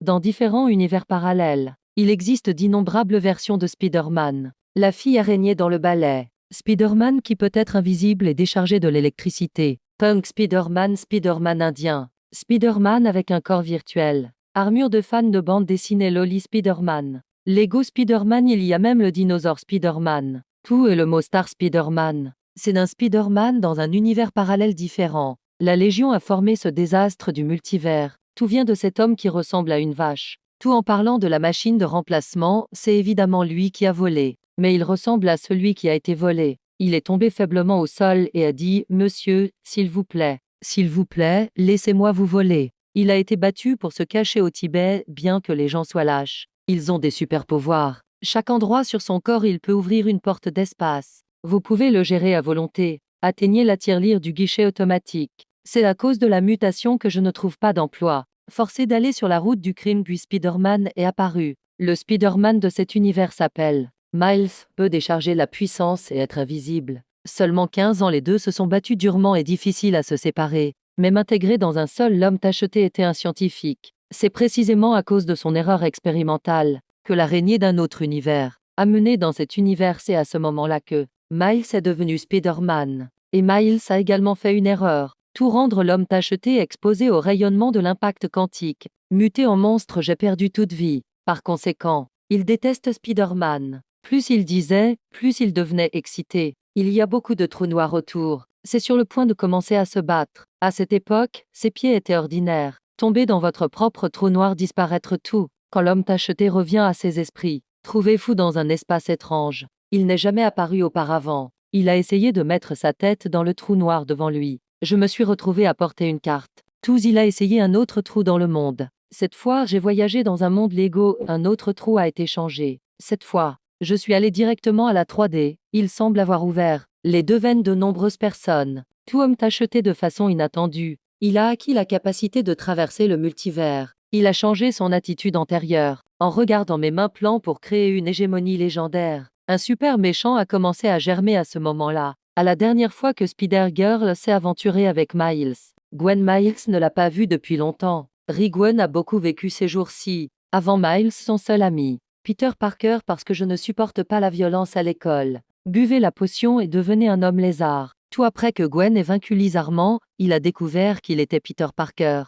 Dans différents univers parallèles, il existe d'innombrables versions de Spider-Man. La fille araignée dans le balai. Spider-Man qui peut être invisible et déchargé de l'électricité. Punk Spider-Man, Spider-Man indien. Spider-Man avec un corps virtuel. Armure de fan de bande dessinée Loli Spider-Man. Lego Spider-Man, il y a même le dinosaure Spider-Man. Tout est le mot Star Spider-Man. C'est d'un Spider-Man dans un univers parallèle différent. La Légion a formé ce désastre du multivers. Tout vient de cet homme qui ressemble à une vache. Tout en parlant de la machine de remplacement, c'est évidemment lui qui a volé. Mais il ressemble à celui qui a été volé. Il est tombé faiblement au sol et a dit « Monsieur, s'il vous plaît, laissez-moi vous voler ». Il a été battu pour se cacher au Tibet, bien que les gens soient lâches. Ils ont des super-pouvoirs. Chaque endroit sur son corps, il peut ouvrir une porte d'espace. Vous pouvez le gérer à volonté. Atteignez la tirelire du guichet automatique. C'est à cause de la mutation que je ne trouve pas d'emploi. Forcé d'aller sur la route du crime, puis Spider-Man est apparu. Le Spider-Man de cet univers s'appelle Miles, peut décharger la puissance et être invisible. Seulement 15 ans, les deux se sont battus durement et difficile à se séparer. Même intégré dans un seul, l'homme tacheté était un scientifique. C'est précisément à cause de son erreur expérimentale que l'araignée d'un autre univers a mené dans cet univers. C'est à ce moment-là que Miles est devenu Spider-Man. Et Miles a également fait une erreur. Tout rendre l'homme tacheté exposé au rayonnement de l'impact quantique. Muté en monstre, j'ai perdu toute vie. Par conséquent, il déteste Spider-Man. Plus il disait, plus il devenait excité. Il y a beaucoup de trous noirs autour. C'est sur le point de commencer à se battre. À cette époque, ses pieds étaient ordinaires. Tombez dans votre propre trou noir, disparaître tout. Quand l'homme tacheté revient à ses esprits, trouvez-vous dans un espace étrange. Il n'est jamais apparu auparavant. Il a essayé de mettre sa tête dans le trou noir devant lui. Je me suis retrouvé à porter une carte. Tous, il a essayé un autre trou dans le monde. Cette fois, j'ai voyagé dans un monde Lego, un autre trou a été changé. Cette fois, je suis allé directement à la 3D. Il semble avoir ouvert les deux veines de nombreuses personnes. Tout homme tacheté de façon inattendue. Il a acquis la capacité de traverser le multivers. Il a changé son attitude antérieure. En regardant mes mains plans pour créer une hégémonie légendaire. Un super méchant a commencé à germer à ce moment-là. À la dernière fois que Spider-Girl s'est aventurée avec Miles. Gwen Miles ne l'a pas vu depuis longtemps. Gwen a beaucoup vécu ces jours-ci. Avant Miles, son seul ami. Peter Parker, parce que je ne supporte pas la violence à l'école. Buvez la potion et devenez un homme lézard. Tout après que Gwen ait vaincu Lizardman, il a découvert qu'il était Peter Parker.